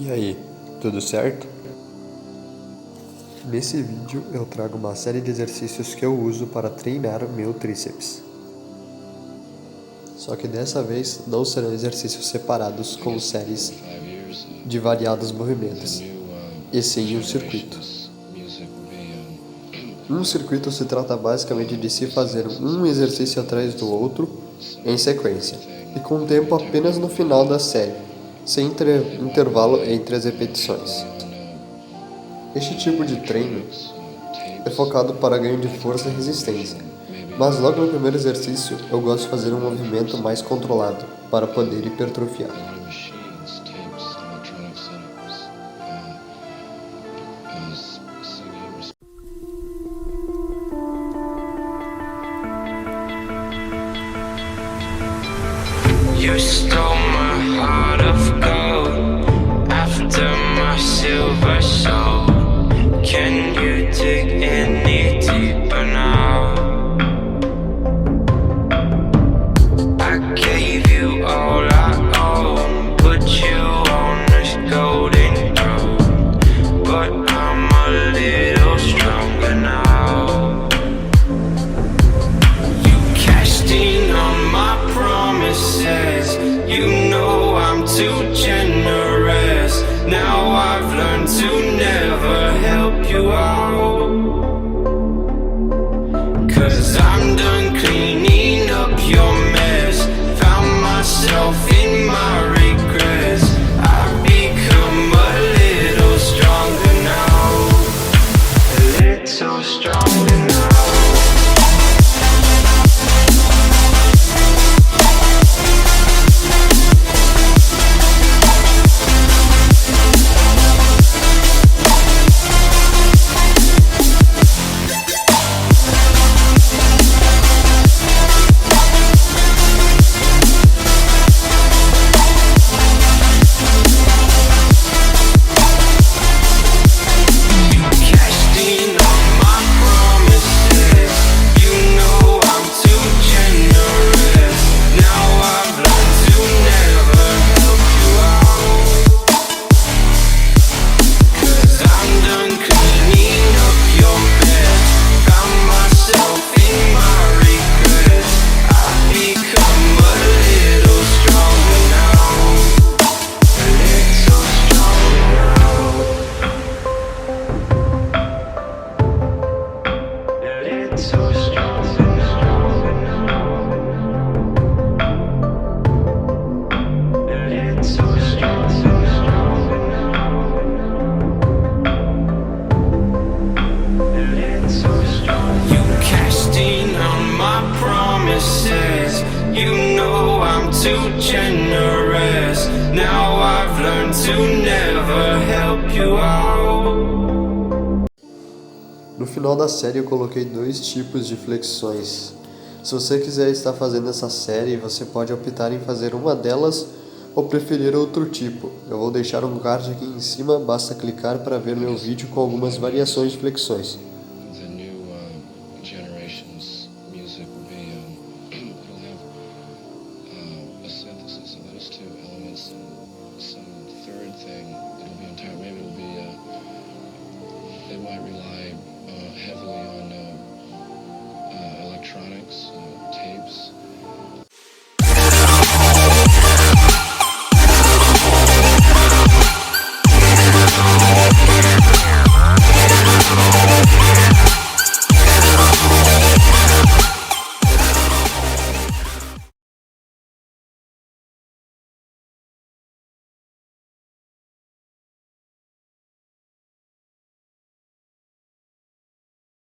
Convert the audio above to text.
E aí, tudo certo? Nesse vídeo eu trago uma série de exercícios que eu uso para treinar meu tríceps. Só que dessa vez não serão exercícios separados com séries de variados movimentos, e sim um circuito. Um circuito se trata basicamente de se fazer um exercício atrás do outro em sequência, e com tempo apenas no final da série, sem intervalo entre as repetições. Este tipo de treino é focado para ganho de força e resistência, mas logo no primeiro exercício eu gosto de fazer um movimento mais controlado para poder hipertrofiar. You stole my heart of gold after my silver soul. Can you dig any deeper now? I gave you all I own, put you on this golden throne, but I'm a little stronger now. You cashed in on my promises. You know I'm too generous. Now I've learned to never help you out, 'cause I'm done cleaning up your mess. Found myself in my regrets. I've become a little stronger now, a little stronger now. You know I'm too generous. Now I've learned to never help you out. No final da série eu coloquei 2 tipos de flexões. Se você quiser estar fazendo essa série, você pode optar em fazer uma delas ou preferir outro tipo. Eu vou deixar um card aqui em cima, basta clicar para ver meu vídeo com algumas variações de flexões. They might rely heavily on electronics.